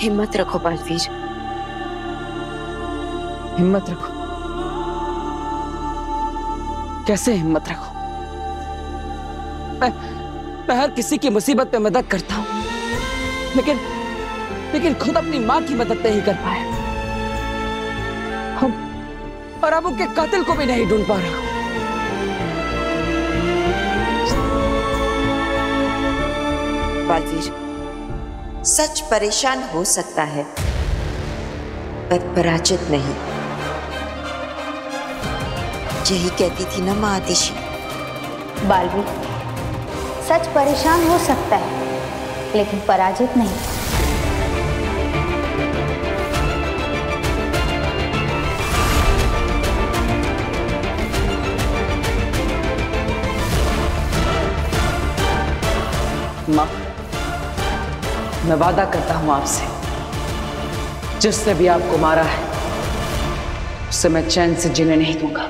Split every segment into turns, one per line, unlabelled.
हिम्मत रखो बालवीर,
हिम्मत रखो? कैसे हिम्मत रखो? मैं हर किसी की मुसीबत में मदद करता हूं, लेकिन खुद अपनी मां की मदद नहीं कर पाया। और अब उनके कातिल को भी नहीं ढूंढ पा रहा हूं।
बालवीर, सच परेशान हो सकता है पर पराजित नहीं। यही कहती थी ना मां आतिशी।
बालवीर, सच परेशान हो सकता है लेकिन पराजित नहीं।
मां, मैं वादा करता हूं आपसे, जिसने भी आपको मारा है उससे मैं चैन से जीने नहीं दूंगा।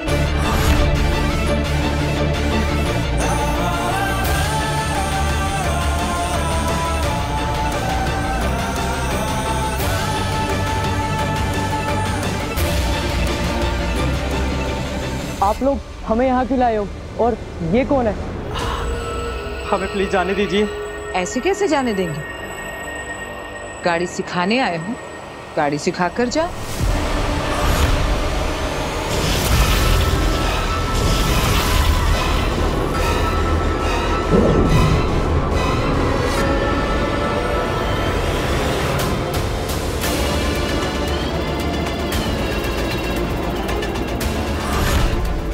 आप लोग हमें यहाँ क्यों लाए हो और ये कौन है?
हमें प्लीज जाने दीजिए।
ऐसे कैसे जाने देंगे? गाड़ी सिखाने आए हो, गाड़ी सिखा कर जाओ।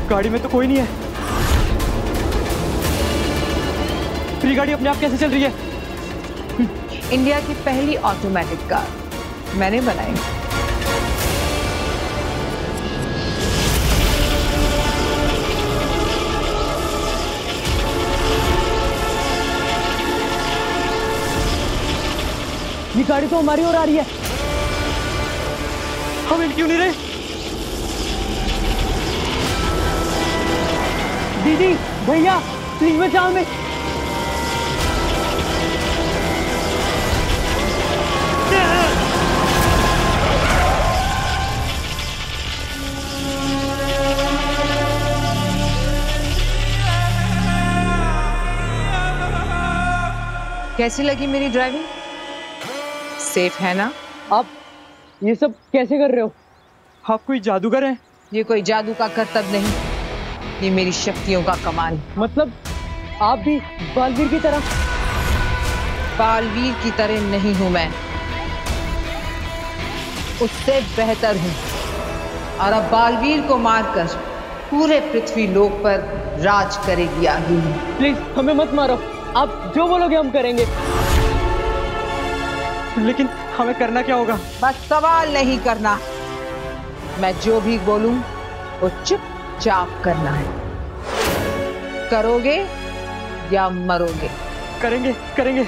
गाड़ी में तो कोई नहीं है। फिर गाड़ी अपने आप कैसे चल रही है?
इंडिया की पहली ऑटोमेटिक कार मैंने बनाई।
ये गाड़ी तो हमारी ओर आ रही है।
हम इन क्यों नहीं रहे?
दीदी, भैया, प्लीज बचाओ हमें।
कैसी लगी मेरी ड्राइविंग? सेफ है ना?
आप ये सब कैसे कर रहे हो?
आप कोई जादूगर हैं?
ये कोई जादू का करतब नहीं, ये मेरी शक्तियों का कमाल।
मतलब आप भी बालवीर की तरह?
बालवीर की तरह नहीं हूं मैं, उससे बेहतर हूं। और अब बालवीर को मारकर पूरे पृथ्वी लोक पर राज करेगी आगे।
प्लीज हमें मत मारो, आप जो बोलोगे हम करेंगे।
लेकिन हमें करना क्या होगा?
बस सवाल नहीं करना, मैं जो भी बोलूं वो चुपचाप करना है। करोगे या मरोगे?
करेंगे करेंगे।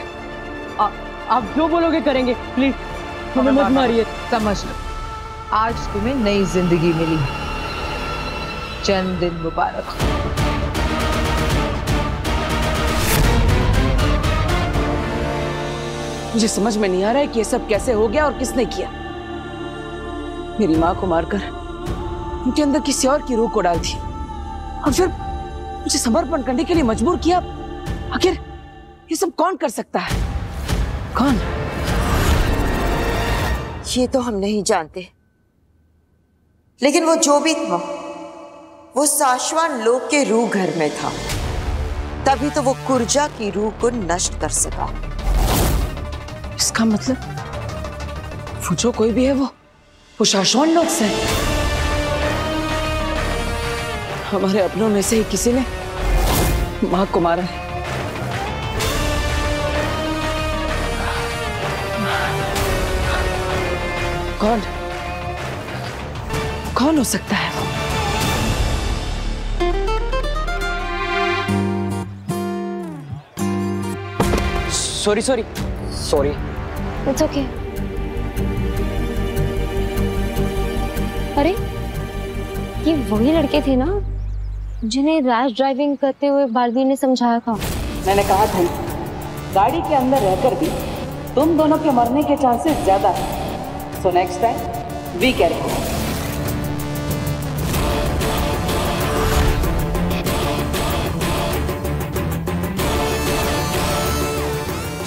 आप जो बोलोगे करेंगे। प्लीज हमें मत मारिए।
समझ लो, आज तुम्हें नई जिंदगी मिली है। जन्मदिन मुबारक।
मुझे समझ में नहीं आ रहा है कि ये सब कैसे हो गया और किसने किया। मेरी मां को मारकर उनके अंदर किसी और की रूह को डाल दी और फिर मुझे समर्पण करने के लिए मजबूर किया। आखिर ये सब कौन कर सकता है? कौन?
ये तो हम नहीं जानते, लेकिन वो जो भी था वो शाश्वत लोक के रूह घर में था, तभी तो वो कुर्जा की रूह को नष्ट कर सका।
इसका मतलब वो जो कोई भी है वो शाश्वत लोक से है। हमारे अपनों में से ही किसी ने मां को मारा है। कौन कौन हो सकता है वो?
Sorry sorry sorry.
It's okay. अरे ये वही लड़के थे ना जिन्हें रैश ड्राइविंग करते हुए बालवीर ने समझाया था।
मैंने कहा था गाड़ी के अंदर रहकर भी तुम दोनों के मरने के चांसेस ज्यादा है। So next time be careful.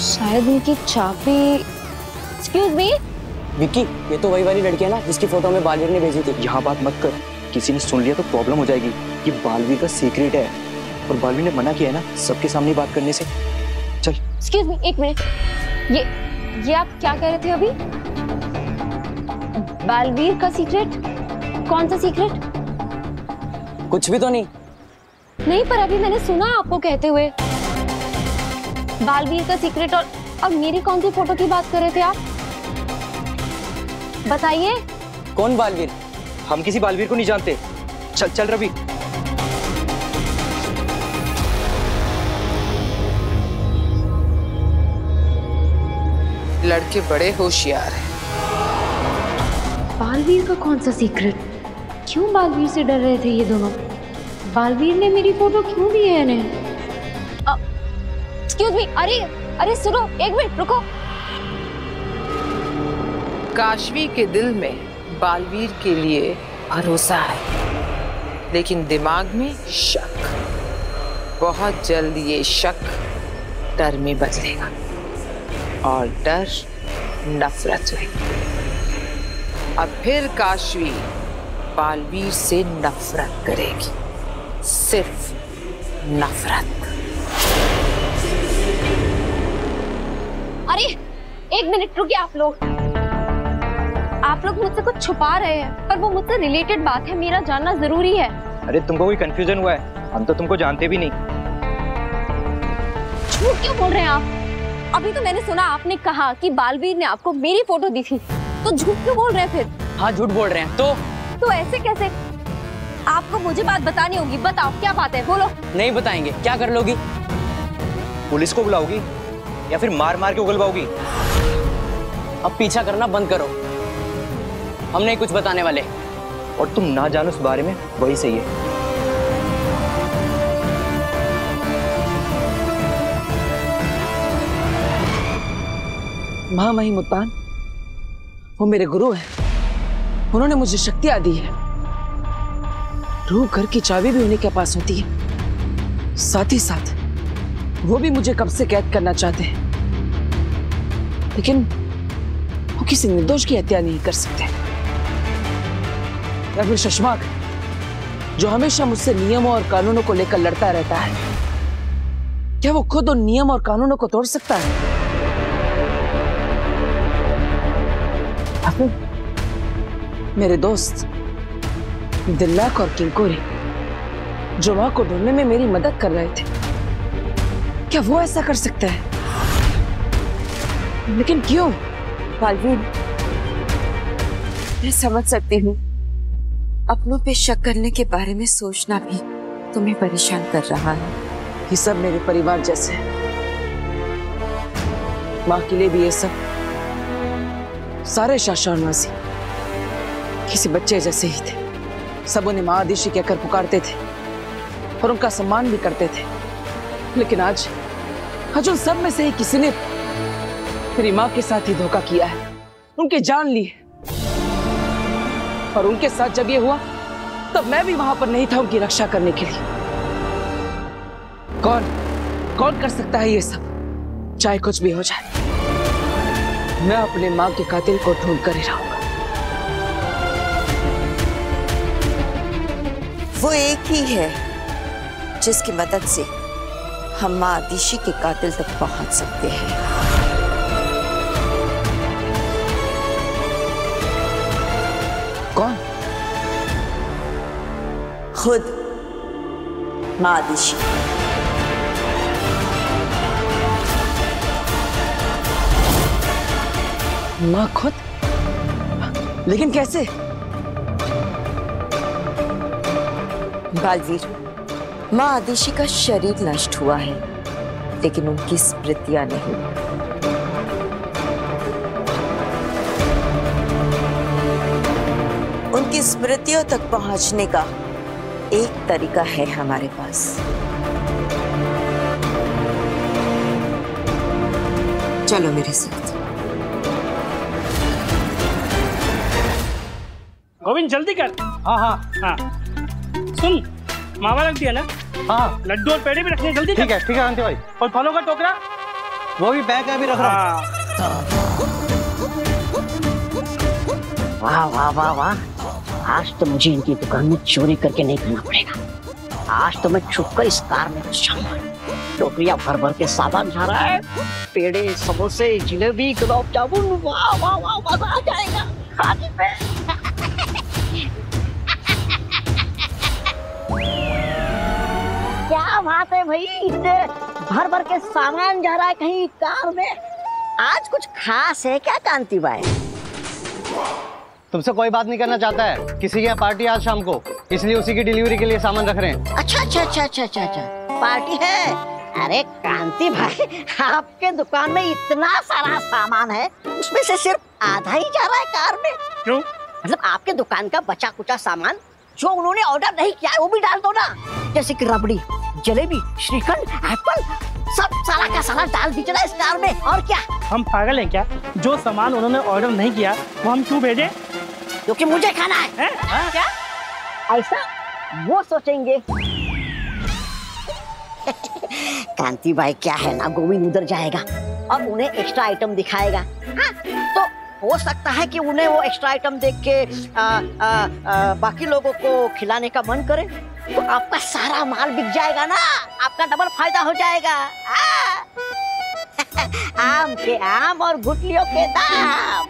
शायद इनकी चाबी। Excuse me.
विक्की, ये तो वही वाली लड़की है ना जिसकी फोटो में बालवीर ने भेजी थी।
यहाँ बात मत कर, किसी ने सुन लिया तो प्रॉब्लम हो जाएगी। ये बालवीर का सीक्रेट है और बालवीर ने मना किया है ना सबके सामने बात करने से। चल।
एक्सक्यूज मी, एक मिनट। ये आप क्या कह रहे थे अभी? बालवीर का सीक्रेट? कौन सा सीक्रेट?
कुछ भी तो नहीं।
नहीं, पर अभी मैंने सुना आपको कहते हुए बालवीर का सीक्रेट। और मेरी कौन सी फोटो की बात कर रहे थे आप? बताइए।
कौन बालवीर?
हम किसी बालवीर को नहीं जानते। चल चल रवि।
लड़के बड़े होशियार हैं।
बालवीर का कौन सा सीक्रेट? क्यों बालवीर से डर रहे थे ये दोनों? बालवीर ने मेरी फोटो क्यों दी है इन्हें? Excuse me. अरे सुनो, एक मिनट रुको।
काशवी के दिल में बालवीर के लिए भरोसा है, लेकिन दिमाग में शक। बहुत जल्द ये शक डर में बदलेगा और डर नफरत में। अब फिर काशवी बालवीर से नफरत करेगी, सिर्फ नफरत।
अरे एक मिनट रुकिए। आप लोग मुझसे कुछ छुपा रहे हैं, पर वो मुझसे रिलेटेड बात है, मेरा जानना जरूरी है।
अरे तुमको कोई कंफ्यूजन हुआ है? हम तो तुमको जानते भी नहीं।
झूठ क्यों बोल रहे हैं आप? अभी तो मैंने सुना आपने कहा कि बालवीर ने आपको मेरी फोटो दी थी, तो झूठ क्यों बोल रहे हैं फिर?
हाँ, झूठ बोल रहे हैं। तो
ऐसे कैसे? आपको मुझे बात बतानी होगी। बताओ क्या बात है, बोलो।
नहीं बताएंगे। क्या कर लोगी?
पुलिस को बुलाओगी या फिर मार मार के उगलवाओगी?
अब पीछा करना बंद करो, हम नहीं कुछ बताने वाले।
और तुम ना जानो उस बारे में, वही सही है।
महामहिम उत्तान, वो मेरे गुरु हैं। उन्होंने मुझे शक्तियां दी है। रूह घर की चाबी भी उन्हीं के पास होती है। साथ ही साथ वो भी मुझे कब से कैद करना चाहते हैं, लेकिन वो किसी निर्दोष की हत्या नहीं कर सकते। या फिर शशमाक, जो हमेशा मुझसे नियमों और कानूनों को लेकर लड़ता रहता है, क्या वो खुद उन नियम और कानूनों को तोड़ सकता है? मेरे दोस्त दिल्लाक और किंकोरी, जो मां को ढूंढने में मेरी मदद कर रहे थे, क्या वो ऐसा कर सकते हैं? लेकिन क्यों?
बालवीर, मैं समझ सकती हूँ अपनों पे शक करने के बारे में सोचना भी तुम्हें परेशान कर रहा है।
ये सब मेरे परिवार जैसे हैं। माँ के लिए भी ये सब सारे शाशानवासी किसी बच्चे जैसे ही थे। सब उन्हें माँ आदिशी कहकर पुकारते थे और उनका सम्मान भी करते थे। लेकिन आज उन सब में से ही किसी ने मेरी माँ के साथ ही धोखा किया है, उनकी जान ली है। और उनके साथ जब ये हुआ, तब मैं भी वहां पर नहीं था उनकी रक्षा करने के लिए। कौन कर सकता है ये सब? चाहे कुछ भी हो जाए, मैं अपने माँ के कातिल को ढूंढ कर ही रहूंगा।
वो एक ही है जिसकी मदद से हम माँ आदिशी के कातिल तक पहुंच सकते हैं।
कौन?
खुद माँ आदिशी।
माँ खुद? लेकिन कैसे?
बालवीर, माँ आदिशी का शरीर नष्ट हुआ है, लेकिन उनकी स्मृतियां नहीं। उनकी स्मृतियों तक पहुंचने का एक तरीका है हमारे पास। चलो मेरे साथ।
गोविंद जल्दी कर।
हाँ हाँ
हाँ सुन, मावा रख दिया ना?
हाँ
लड्डू और पेड़े भी रखने, जल्दी
ठीक है कांति भाई।
और फलों का टोकरा
वो भी बैग में भी रख रहा हूँ।
वाह वाह वाह वाह, आज तो मुझे इनकी दुकान में चोरी करके नहीं करना पड़ेगा। आज तो मैं छुपकर इस कार में घुस जाऊंगा। टोकरियां भर भर के सामान जा रहा है, पेड़े, समोसे, जिलेबी, गुलाब जामुन, वाह वाह वाह, मजा आ जाएगा खाने में। क्या बात है भाई, इतने भर भर के सामान जा रहा है कहीं कार में। आज कुछ खास है क्या कांति भाई?
तुमसे कोई बात नहीं करना चाहता है, किसी के यहाँ पार्टी आज शाम को, इसलिए उसी की डिलीवरी के लिए सामान रख रहे हैं।
अच्छा अच्छा अच्छा अच्छा अच्छा अच्छा, पार्टी है? अरे कांति भाई, आपके दुकान में इतना सारा सामान है, उसमें से सिर्फ आधा ही जा रहा है कार में।
क्यों?
मतलब आपके दुकान का बचा कुचा सामान जो उन्होंने ऑर्डर नहीं किया है वो भी डाल दो ना, जैसे कि रबड़ी, जलेबी, श्रीखंड, एप्पल, सब सारा का सारा डाल दीजिए इस कार में। और क्या
हम पागल हैं क्या? जो सामान उन्होंने ऑर्डर नहीं किया वो हम क्यों भेजें?
क्योंकि मुझे खाना है। क्या ऐसा वो सोचेंगे? कांति भाई क्या है ना, गोविंद उधर जाएगा और उन्हें एक्स्ट्रा आइटम दिखाएगा। हाँ, तो हो सकता है कि उन्हें वो एक्स्ट्रा आइटम देख के बाकी लोगों को खिलाने का मन करे, तो आपका सारा माल बिक जाएगा ना, आपका डबल फायदा हो जाएगा। आम के आम और गुठलियों के दाम।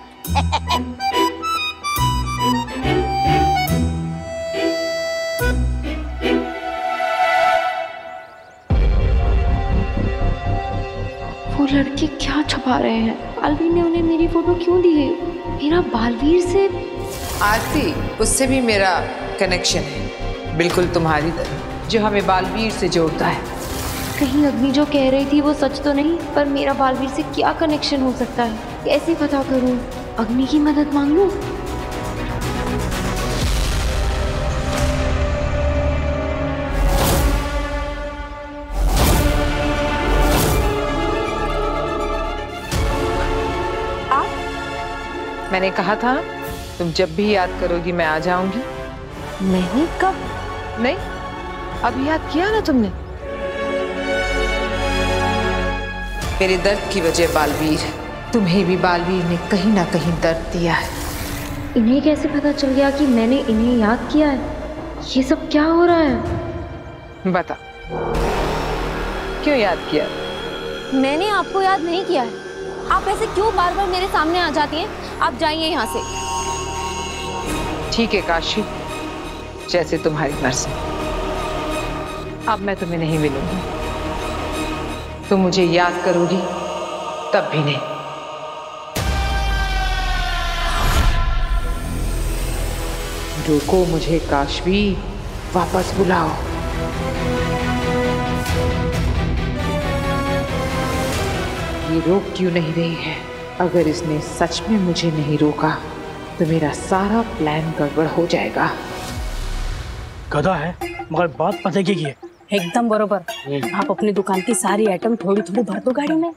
वो लड़के क्या छुपा रहे हैं? बालवीर ने उन्हें मेरी फोटो क्यों दी है? मेरा बालवीर से
आरती, उससे भी मेरा कनेक्शन है, बिल्कुल तुम्हारी तरह, जो हमें बालवीर से जोड़ता है।
कहीं अग्नि जो कह रही थी वो सच तो नहीं? पर मेरा बालवीर से क्या कनेक्शन हो सकता है? कैसे पता करूं? अग्नि की मदद मांग लूं?
मैंने कहा था तुम जब भी याद करोगी मैं आ जाऊंगी।
नहीं, कब?
नहीं, अभी याद किया ना तुमने। मेरे दर्द की वजह बालवीर, तुम्हें भी बालवीर ने कहीं ना कहीं दर्द दिया है।
इन्हें कैसे पता चल गया कि मैंने इन्हें याद किया है? ये सब क्या हो रहा है?
बता, क्यों याद किया?
मैंने आपको याद नहीं किया है। आप ऐसे क्यों बार बार मेरे सामने आ जाती हैं? आप जाइए यहाँ से।
ठीक है काशी, जैसे तुम्हारी मर्जी। अब मैं तुम्हें नहीं मिलूंगी, तुम मुझे याद करोगी तब भी नहीं। रोको मुझे काशवी, वापस बुलाओ। ये रोक क्यों नहीं रही है? अगर इसने सच में मुझे नहीं रोका तो मेरा सारा प्लान गड़बड़ हो जाएगा।
गधा है मगर बात पते की है।
एकदम बरोबर। आप अपनी दुकान की सारी आइटम थोड़ी थोड़ी भर दो गाड़ी में।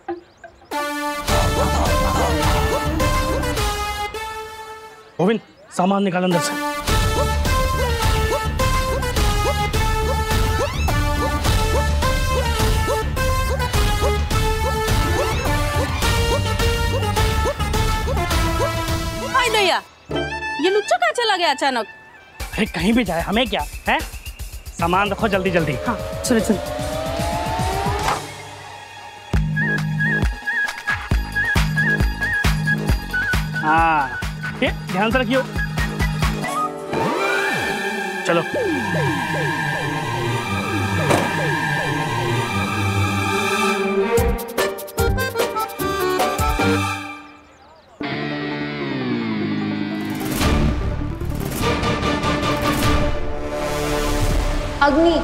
गोविंद, सामान निकाल अंदर से।
भैया, ये लुच्चा कहाँ चला गया अचानक?
अरे कहीं भी जाए हमें क्या है? सामान रखो जल्दी जल्दी।
हाँ सुनो सुनो।
हाँ ये ध्यान से रखियो। चलो
अग्नि,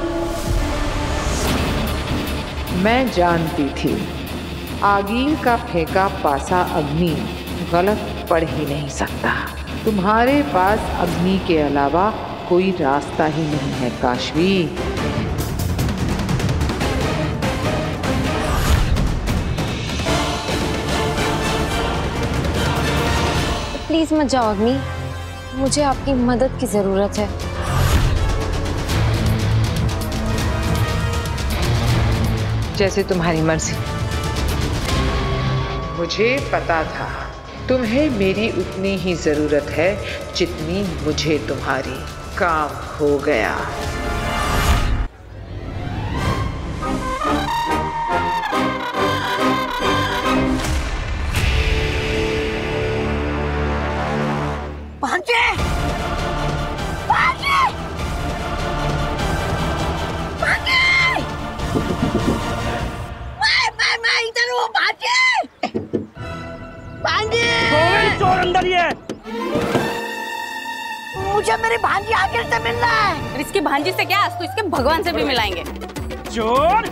मैं जानती थी आगीर का फेंका पासा अग्नि गलत पड़ ही नहीं सकता। तुम्हारे पास अग्नि के अलावा कोई रास्ता ही नहीं है काशवी।
प्लीज मत जाओ अग्नि, मुझे आपकी मदद की जरूरत है।
जैसे तुम्हारी मर्जी। मुझे पता था तुम्हें मेरी उतनी ही जरूरत है जितनी मुझे तुम्हारी। काम हो गया।
भांजे! भांजे! भांजे! मैं इधर हूँ भांजे! भांजे!
चोर अंदर ही है।
मुझे मेरे भांजी आखिर से मिलना है।
और इसकी भांजी से क्या, आज तो इसके भगवान से भी मिलाएंगे।
चोर!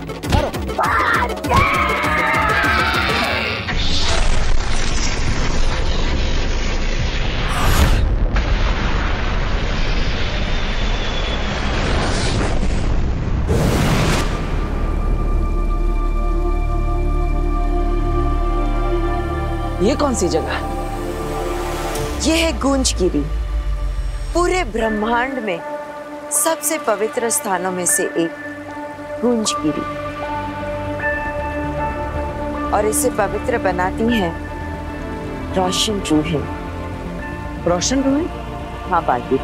ये कौन सी जगह?
ये है गूंजगिरी, पूरे ब्रह्मांड में सबसे पवित्र स्थानों में से एक गूंजगिरी। और इसे पवित्र बनाती हैं रोशन रूहें।
रोशन रूहें?
हाँ बालवीर,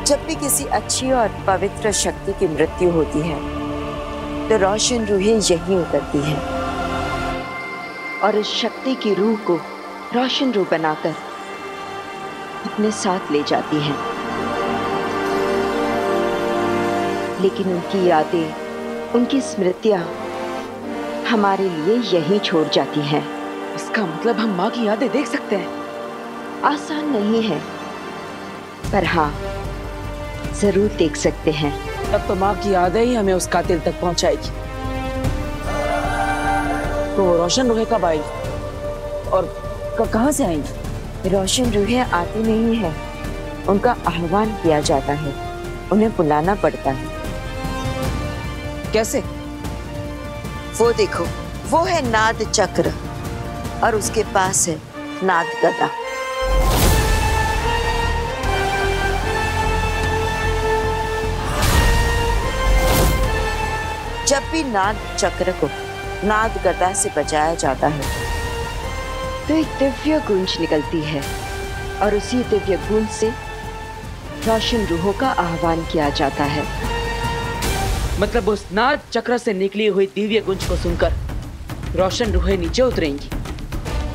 जब भी किसी अच्छी और पवित्र शक्ति की मृत्यु होती है तो रोशन रूहें यहीं उतरती हैं और इस शक्ति की रूह को रोशन रूह बनाकर अपने साथ ले जाती हैं। लेकिन उनकी यादें, उनकी स्मृतियां हमारे लिए यहीं छोड़ जाती हैं।
इसका मतलब हम माँ की यादें देख सकते हैं?
आसान नहीं है, पर हाँ जरूर देख सकते हैं।
तब तो माँ की यादें ही हमें उस कातिल तक पहुंचाएगी। तो रोशन रूहें कब आएगी और कहाँ से आएंगी?
रोशन रूहें आती नहीं है, उनका आह्वान किया जाता है, उन्हें बुलाना पड़ता है।
कैसे?
वो देखो, वो है नाद चक्र और उसके पास है नाद गदा। जब भी नाद चक्र को नाद गदा से बजाया जाता है तो एक दिव्य गूंज निकलती है और उसी दिव्य गूंज से रोशन रूहों का आह्वान किया जाता है।
मतलब उस नाद चक्र से निकली हुई दिव्य गूंज को सुनकर रोशन रूहें नीचे उतरेंगी?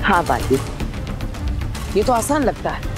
हाँ बाली,
ये तो आसान लगता है।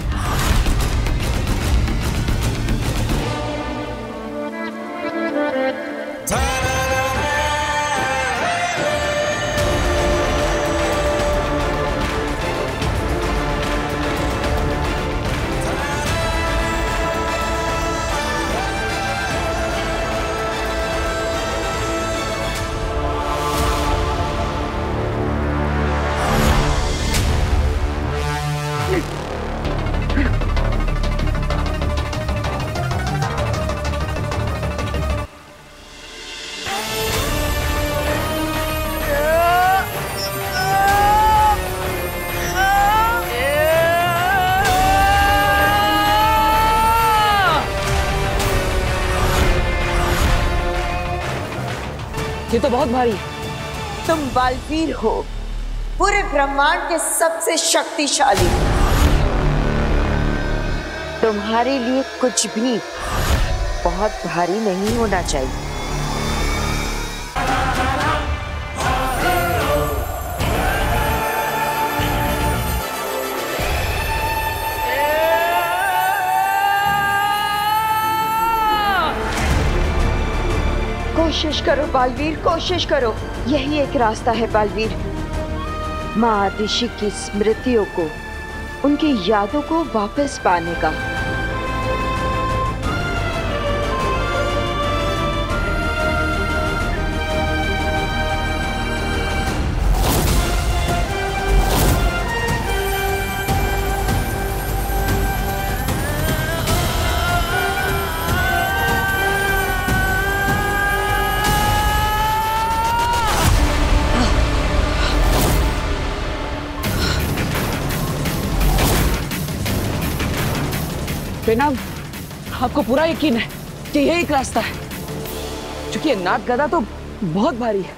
ये तो बहुत भारी है।
तुम बालवीर हो, पूरे ब्रह्मांड के सबसे शक्तिशाली। तुम्हारे लिए कुछ भी बहुत भारी नहीं होना चाहिए। कोशिश करो बालवीर, कोशिश करो। यही एक रास्ता है बालवीर, माँ आदिशि की स्मृतियों को, उनकी यादों को वापस पाने का।
बेना, आपको पूरा यकीन है कि यही एक रास्ता है? क्योंकि ये नाग गदा तो बहुत भारी है,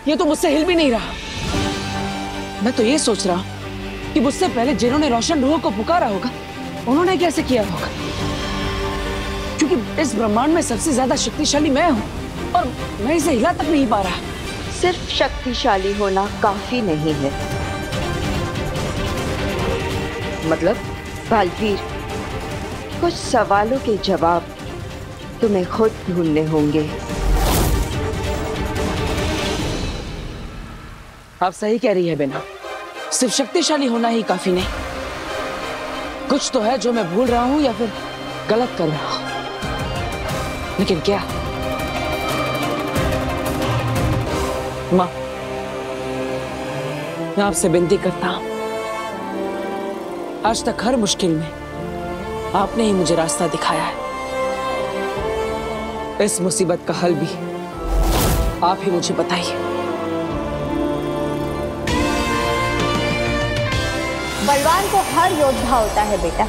ये तो मुझसे हिल भी नहीं रहा। मैं तो ये सोच रहा हूँ कि मुझसे पहले जिन्होंने रोशन रूह को पुकारा होगा, उन्होंने कैसे किया होगा, क्योंकि इस ब्रह्मांड में सबसे ज्यादा शक्तिशाली मैं हूँ और मैं इसे हिला तक नहीं पा रहा।
सिर्फ शक्तिशाली होना काफी नहीं है।
मतलब?
बालवीर, कुछ सवालों के जवाब तुम्हें खुद ढूंढने होंगे।
आप सही कह रही है बेना, सिर्फ शक्तिशाली होना ही काफी नहीं। कुछ तो है जो मैं भूल रहा हूं या फिर गलत कर रहा हूं, लेकिन क्या? माँ, मैं आपसे विनती करता हूं, आज तक हर मुश्किल में आपने ही मुझे रास्ता दिखाया है। इस मुसीबत का हल भी आप ही मुझे बताइए।
बलवान को हर योद्धा होता है बेटा,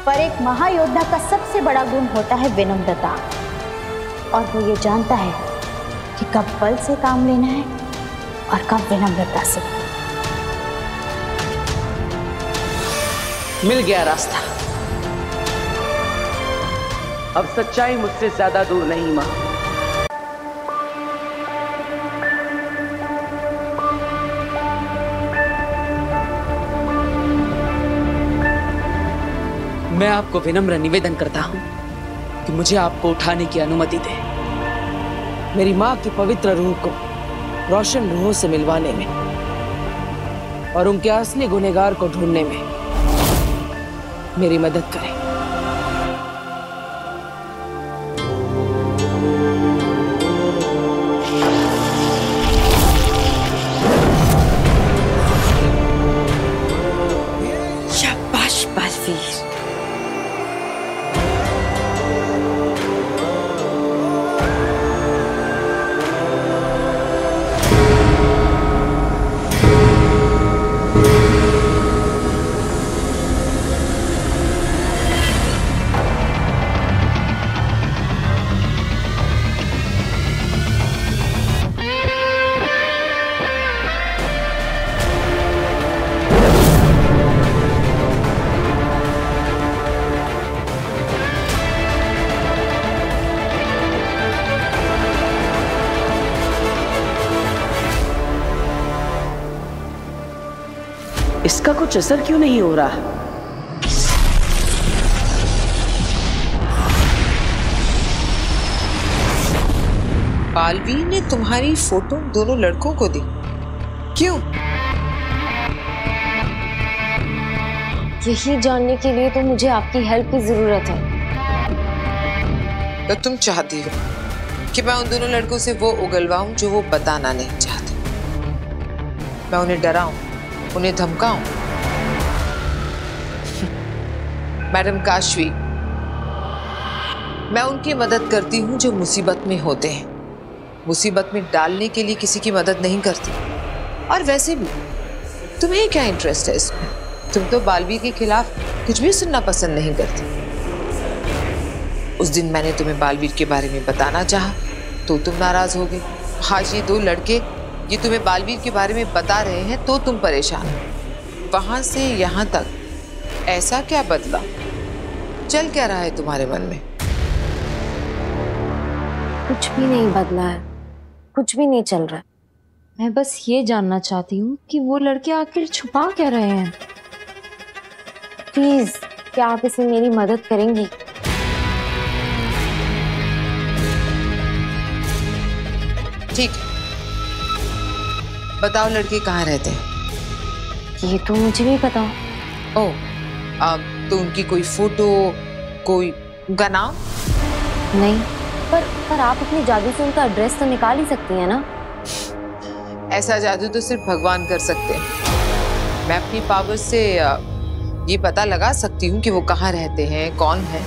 पर एक महायोद्धा का सबसे बड़ा गुण होता है विनम्रता। और वो ये जानता है कि कब बल से काम लेना है और कब विनम्रता से।
मिल गया रास्ता। अब सच्चाई मुझसे ज्यादा दूर नहीं मां। मैं आपको विनम्र निवेदन करता हूं कि मुझे आपको उठाने की अनुमति दे, मेरी मां की पवित्र रूह को रोशन रूह से मिलवाने में और उनके असली गुनहगार को ढूंढने में मेरी मदद करें।
शाबाश बालवीर।
इसका कुछ असर क्यों नहीं हो रहा?
बालवीर ने तुम्हारी फोटो दोनों लड़कों को दी, क्यों?
यही जानने के लिए तो मुझे आपकी हेल्प की जरूरत है।
तो तुम चाहती हो कि मैं उन दोनों लड़कों से वो उगलवाऊं जो वो बताना नहीं चाहते? मैं उन्हें डराऊं, उन्हें धमकाऊं? मैडम काशवी, मैं उनकी मदद करती हूं जो मुसीबत में होते हैं, मुसीबत में डालने के लिए किसी की मदद नहीं करती। और वैसे भी तुम्हें क्या इंटरेस्ट है इसमें? तुम तो बालवीर के खिलाफ कुछ भी सुनना पसंद नहीं करती। उस दिन मैंने तुम्हें बालवीर के बारे में बताना चाहा तो तुम नाराज हो गए। आज ये दो लड़के ये तुम्हें बालवीर के बारे में बता रहे हैं तो तुम परेशान हो। वहां से यहाँ तक ऐसा क्या बदला? चल क्या रहा है तुम्हारे मन में?
कुछ भी नहीं बदला है, कुछ भी नहीं चल रहा है। मैं बस ये जानना चाहती हूँ कि वो लड़के आखिर छुपा क्या रहे हैं। प्लीज, क्या आप इसमें मेरी मदद करेंगी?
ठीक है, बताओ लड़के कहाँ रहते हैं?
ये तो मुझे भी पता।
ओह, तो उनकी कोई फोटो, कोई उनका नाम?
नहीं, पर आप अपने जादू से उनका एड्रेस तो निकाल ही सकती हैं ना?
ऐसा जादू तो सिर्फ भगवान कर सकते हैं। मैं अपनी पावर से ये पता लगा सकती हूँ कि वो कहाँ रहते हैं, कौन है,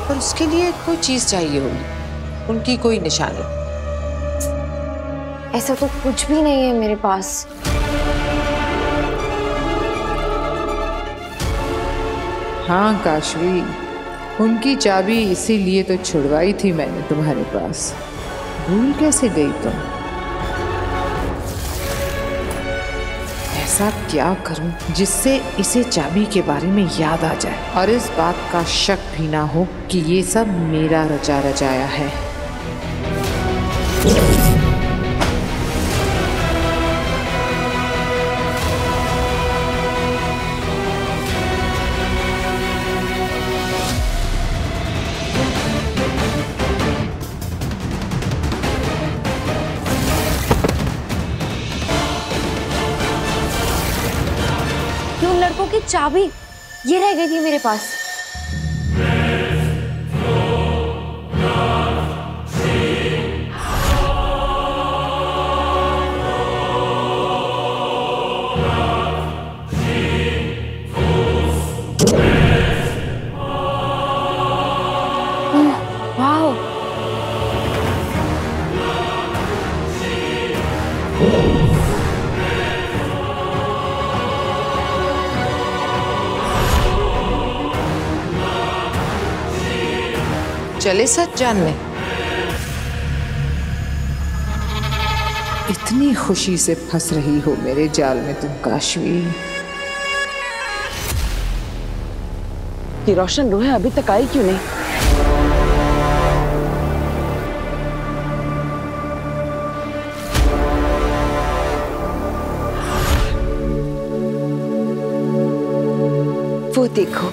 पर उसके लिए कोई चीज चाहिए होगी, उनकी कोई निशानी।
ऐसा तो कुछ भी नहीं है मेरे पास।
हाँ काशवी, उनकी चाबी इसीलिए तो छुड़वाई थी मैंने तुम्हारे पास। भूल कैसे गई तुम? ऐसा क्या करूं जिससे इसे चाबी के बारे में याद आ जाए और इस बात का शक भी ना हो कि ये सब मेरा रचा रचाया है।
उन लड़कों की चाबी ये रह गई थी मेरे पास। वाह,
चले सच जानने। इतनी खुशी से फंस रही हो मेरे जाल में तुम काशवी।
ये रोशन रोहे अभी तक आई क्यों नहीं? वो देखो,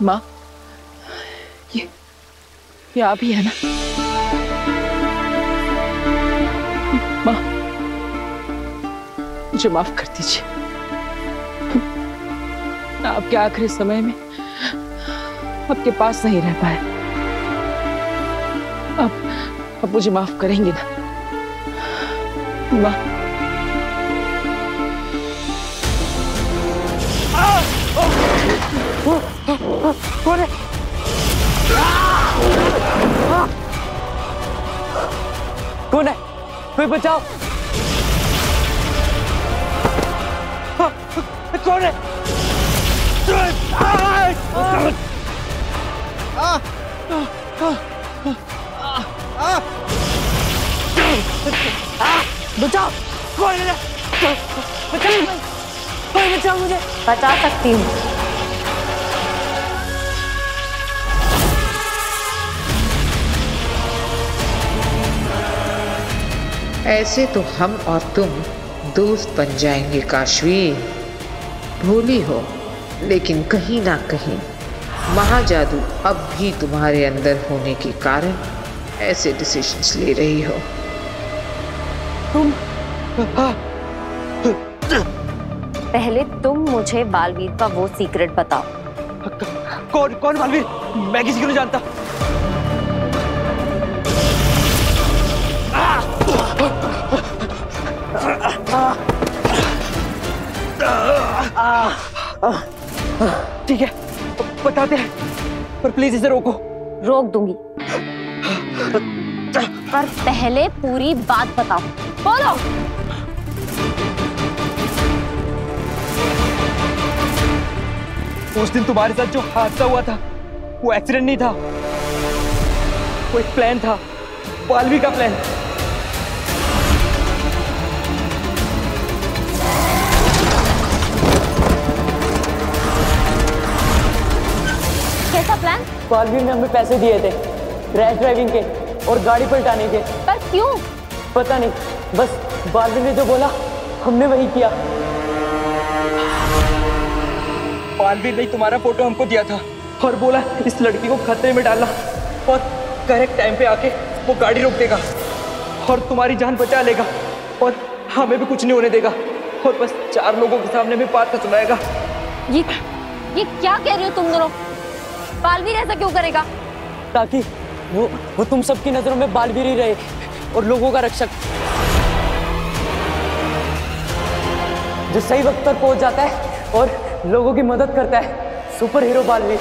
माँ, ये आप ही है ना? माँ, मुझे माफ कर दीजिए। मैं आपके आखिरी समय में आपके पास नहीं रह पाया। आप मुझे माफ करेंगे ना माँ? कौन है? कौन है? कोई बचाओ! कौन है? बचाओ! कौन है? कोई बचाओ मुझे!
बचा सकती हूँ।
ऐसे तो हम और तुम दोस्त बन जाएंगे काशवी। भूली हो, लेकिन कहीं ना कहीं महाजादू अब भी तुम्हारे अंदर होने के कारण ऐसे डिसीजंस ले रही हो।
तुम पहले तुम मुझे बालवीर का वो सीक्रेट बताओ।
कौन बालवीर? मैं किसी को नहीं जानता। ठीक है, बताते हैं, पर प्लीज इसे रोको।
रोक दूंगी, पर पहले पूरी बात बताओ। बोलो।
उस दिन तुम्हारे साथ जो हादसा हुआ था वो एक्सीडेंट नहीं था, वो एक प्लान था, बालवी का प्लान।
प्लान?
बालवीर ने हमें पैसे दिए थे रैश ड्राइविंग के और गाड़ी पलटाने के।
पर क्यों?
पता नहीं, बस बालवीर ने जो बोला हमने वही किया। बालवीर ने तुम्हारा फोटो हमको दिया था और बोला इस लड़की को खतरे में डालना और करेक्ट टाइम पे आके वो गाड़ी रोक देगा और तुम्हारी जान बचा लेगा और हमें भी कुछ नहीं होने देगा और बस 4 लोगों के सामने में बात कर सुनाएगा।
ये क्या कह रहे हो तुम दोनों? बालवीर ऐसा क्यों करेगा?
ताकि वो तुम सबकी नजरों में बालवीर ही रहे और लोगों का रक्षक, जो सही वक्त पर पहुंच जाता है और लोगों की मदद करता है। Super hero Baalveer.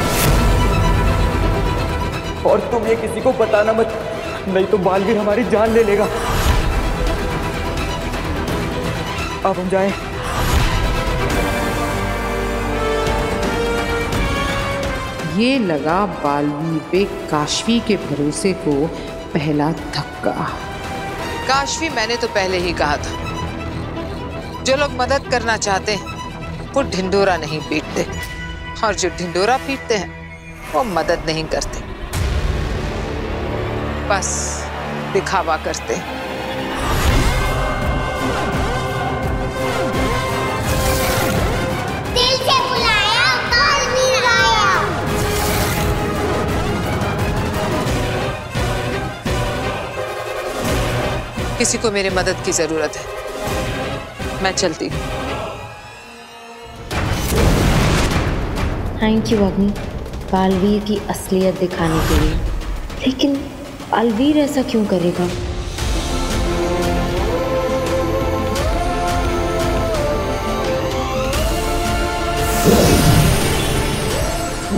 और तुम ये किसी को बताना मत, नहीं तो बालवीर हमारी जान ले लेगा। अब हम जाएं।
ये लगा बालवीर पे काशवी के भरोसे को पहला धक्का।
काशवी, मैंने तो पहले ही कहा था, जो लोग मदद करना चाहते हैं वो ढिंडोरा नहीं पीटते और जो ढिंडोरा पीटते हैं वो मदद नहीं करते, बस दिखावा करते हैं।
दिल से बुलाया, बालवीर आया।
किसी को मेरे मदद की जरूरत है, मैं चलती हूँ।
थैंक यू अग्नि, बालवीर की असलियत दिखाने के लिए। लेकिन बालवीर ऐसा क्यों करेगा?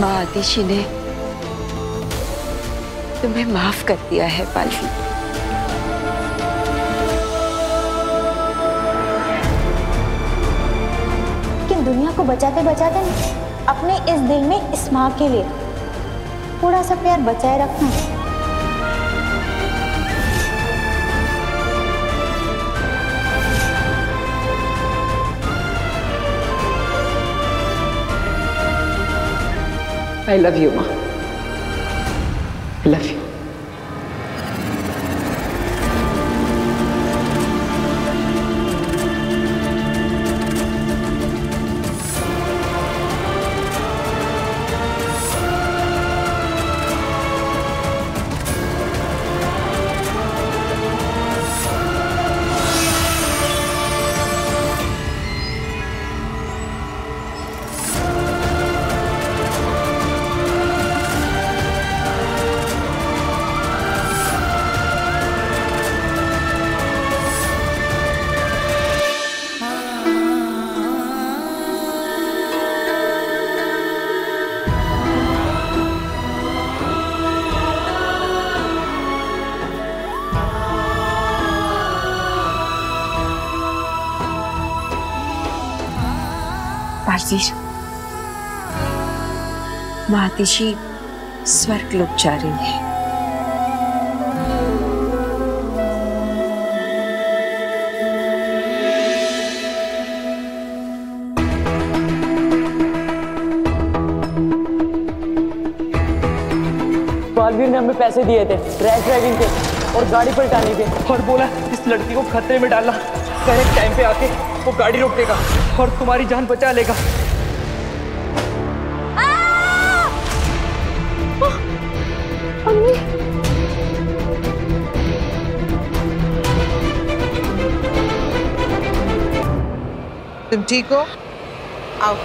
माँ आतिशी ने तुम्हें माफ कर दिया है बालवीर।
लेकिन दुनिया को बचाते बचाते अपने इस दिल में इस माँ के लिए थोड़ा सा प्यार बचाए रखना।
I love you, माँ। I love you.
बालवीर, माँ आतिशी स्वर्ग लोक जा रही है।
बालवीर ने हमें पैसे दिए थे रैश ड्राइविंग के और गाड़ी पलटाने के और बोला इस लड़की को खतरे में डालना, करेक्ट टाइम पे आके वो गाड़ी रोक देगा और तुम्हारी जान बचा लेगा।
तुम ठीक हो? आओ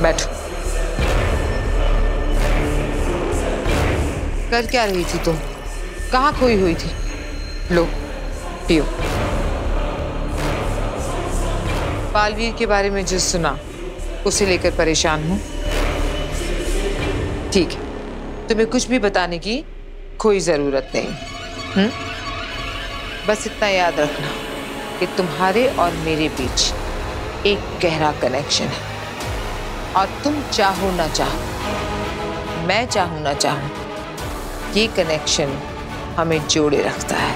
बैठो। कर क्या रही थी तुम? कहाँ खोई हुई थी? लो पियो। बालवीर के बारे में जो सुना उसे लेकर परेशान हूँ। ठीक है, तुम्हें कुछ भी बताने की कोई जरूरत नहीं। बस इतना याद रखना कि तुम्हारे और मेरे बीच एक गहरा कनेक्शन है और तुम चाहो ना चाहो, मैं चाहूँ ना चाहूँ, ये कनेक्शन हमें जोड़े रखता है।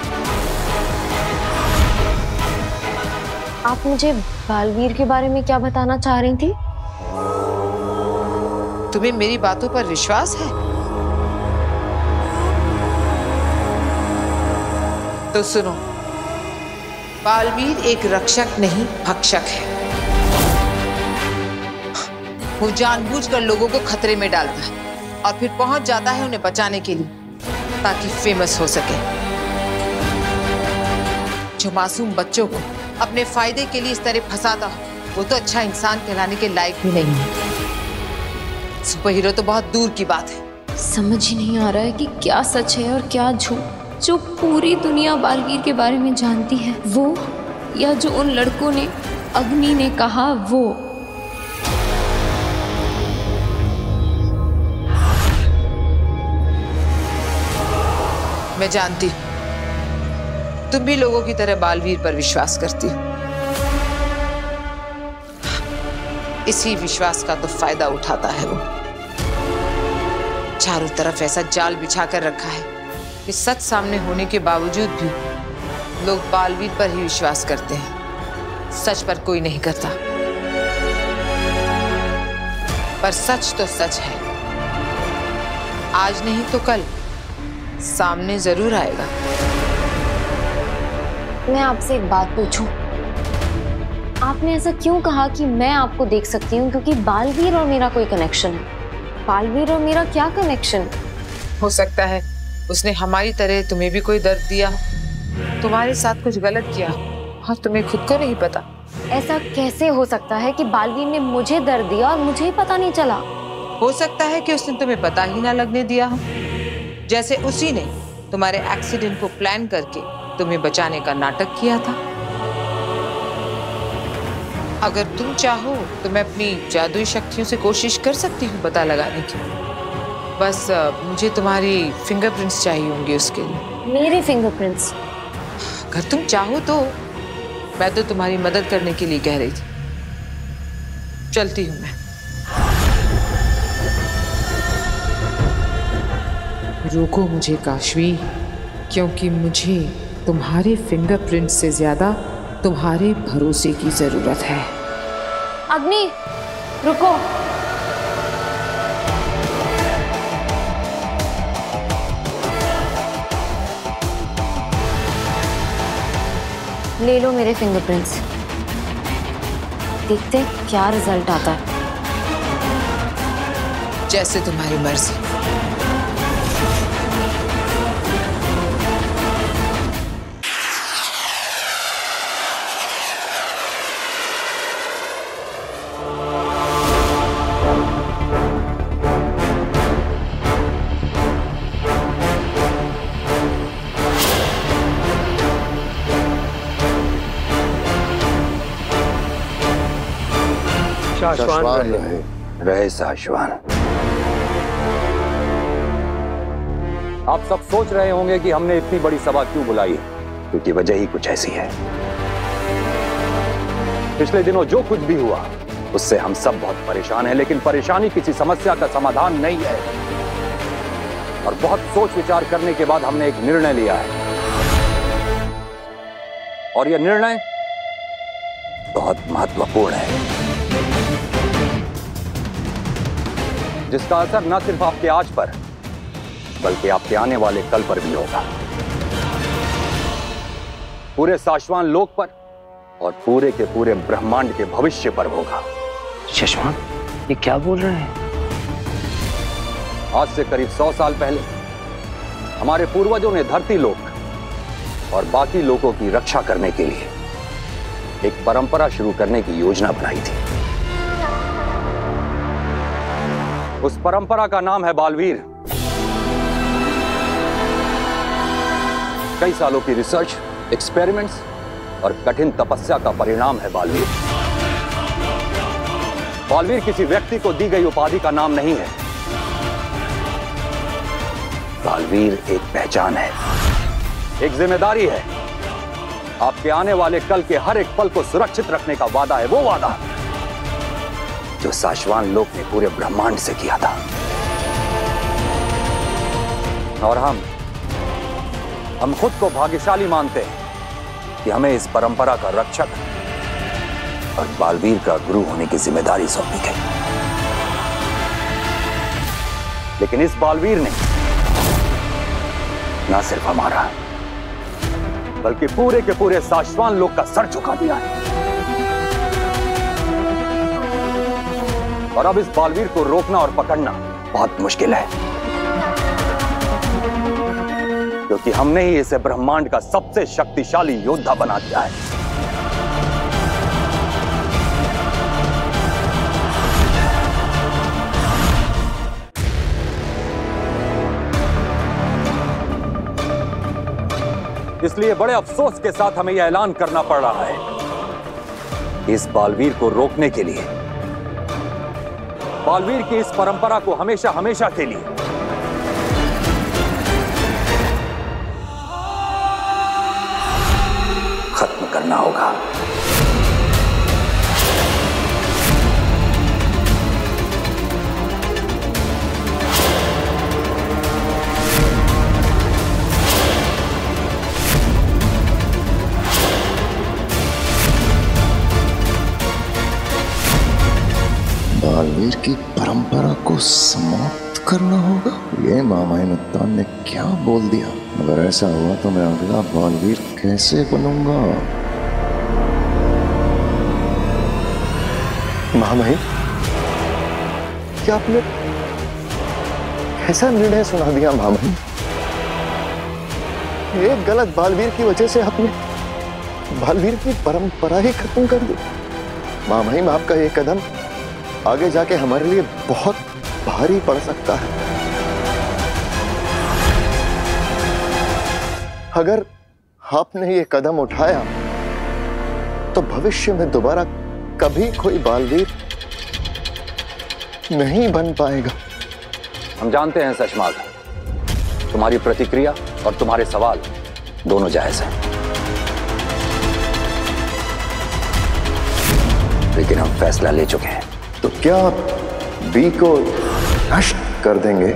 आप मुझे बालवीर के बारे में क्या बताना चाह रही थी?
तुम्हें मेरी बातों पर विश्वास है? तो सुनो, बालवीर एक रक्षक नहीं भक्षक है। वो जानबूझकर लोगों को खतरे में डालता है और फिर पहुंच जाता है उन्हें बचाने के लिए, ताकि फेमस हो सके। जो मासूम बच्चों को अपने फायदे के लिए इस तरह फंसाता हो, वो तो अच्छा इंसान कहलाने के लायक भी नहीं है। सुपर हीरो तो बहुत दूर की बात है।
समझ ही नहीं आ रहा है कि क्या सच है और क्या झूठ। जो पूरी दुनिया बालवीर के बारे में जानती है वो, या जो उन लड़कों ने, अग्नि ने कहा वो।
मैं जानती हूं तुम भी लोगों की तरह बालवीर पर विश्वास करती हो। इसी विश्वास का तो फायदा उठाता है वो। चारों तरफ ऐसा जाल बिछा कर रखा है कि सच सामने होने के बावजूद भी लोग बालवीर पर ही विश्वास करते हैं, सच पर कोई नहीं करता। पर सच तो सच है, आज नहीं तो कल सामने जरूर आएगा।
मैं आपसे एक बात पूछूं? आपने ऐसा क्यों कहा कि मैं आपको देख सकती हूँ क्योंकि बालवीर और मेरा कोई कनेक्शन है? बालवीर और मेरा क्या कनेक्शन?
हो सकता है उसने हमारी तरह तुम्हें भी कोई दर्द दिया, तुम्हारे साथ कुछ गलत किया और तुम्हें खुद को नहीं पता।
ऐसा कैसे हो सकता है कि बालवीर ने मुझे दर्द दिया और मुझे ही पता नहीं चला?
हो सकता है कि उसने तुम्हें पता ही ना लगने दिया हो, जैसे उसी ने तुम्हारे एक्सीडेंट को प्लान करके तुम्हें बचाने का नाटक किया था। अगर तुम चाहो तो मैं अपनी जादुई शक्तियों से कोशिश कर सकती हूँ पता लगाने की। बस मुझे तुम्हारी फिंगरप्रिंट्स चाहिए होंगे उसके लिए।
मेरे फिंगरप्रिंट्स?
अगर तुम चाहो तो। मैं तो तुम्हारी मदद करने के लिए कह रही थी। चलती हूँ मैं। रोको मुझे काशवी, क्योंकि मुझे तुम्हारे फिंगरप्रिंट से ज्यादा तुम्हारे भरोसे की जरूरत है।
अग्नि, रुको। ले लो मेरे फिंगरप्रिंट्स, देखते हैं क्या रिजल्ट आता है।
जैसे तुम्हारी मर्जी।
साशवान रहे साशवान।
आप सब सोच रहे होंगे कि हमने इतनी बड़ी सभा क्यों बुलाई,
क्योंकि वजह ही कुछ ऐसी है।
पिछले दिनों जो कुछ भी हुआ उससे हम सब बहुत परेशान हैं, लेकिन परेशानी किसी समस्या का समाधान नहीं है। और बहुत सोच विचार करने के बाद हमने एक निर्णय लिया है, और यह निर्णय
बहुत महत्वपूर्ण है,
जिसका असर न सिर्फ आपके आज पर बल्कि आपके आने वाले कल पर भी होगा, पूरे साशवान लोक पर और पूरे के पूरे ब्रह्मांड के भविष्य पर होगा।
शशवान, ये क्या बोल रहे हैं?
आज से करीब 100 साल पहले हमारे पूर्वजों ने धरती लोक और बाकी लोगों की रक्षा करने के लिए एक परंपरा शुरू करने की योजना बनाई थी। उस परंपरा का नाम है बालवीर। कई सालों की रिसर्च, एक्सपेरिमेंट्स और कठिन तपस्या का परिणाम है बालवीर। बालवीर किसी व्यक्ति को दी गई उपाधि का नाम नहीं है।
बालवीर एक पहचान है,
एक जिम्मेदारी है। आपके आने वाले कल के हर एक पल को सुरक्षित रखने का वादा है, वो वादा
जो साशवान लोक ने पूरे ब्रह्मांड से किया था।
और हम खुद को भाग्यशाली मानते हैं कि हमें इस परंपरा का रक्षक और बालवीर का गुरु होने की जिम्मेदारी सौंपी गई। लेकिन इस बालवीर ने ना सिर्फ हमारा बल्कि पूरे के पूरे साशवान लोग का सर झुका दिया है। और अब इस बालवीर को रोकना और पकड़ना बहुत मुश्किल है, क्योंकि हमने ही इसे ब्रह्मांड का सबसे शक्तिशाली योद्धा बना दिया है। इसलिए बड़े अफसोस के साथ हमें यह ऐलान करना पड़ रहा है, इस बालवीर को रोकने के लिए, बालवीर की इस परंपरा को हमेशा हमेशा के लिए खत्म करना होगा।
बालवीर की परंपरा को समाप्त करना होगा। ये मामाइनुत्तान ने क्या बोल दिया? अगर ऐसा हुआ तो मैं अगला बालवीर कैसे बनूंगा? मामाई, क्या आपने ऐसा निर्णय सुना दिया? मामाई, एक गलत बालवीर की वजह से आपने बालवीर की परंपरा ही खत्म कर दी। मामाई, आपका ये कदम आगे जाके हमारे लिए बहुत भारी पड़ सकता है। अगर आपने ये कदम उठाया तो भविष्य में दोबारा कभी कोई बालवीर नहीं बन पाएगा।
हम जानते हैं सशमाग, तुम्हारी प्रतिक्रिया और तुम्हारे सवाल दोनों जायज हैं, लेकिन हम फैसला ले चुके हैं।
तो क्या आप बी को नष्ट कर देंगे?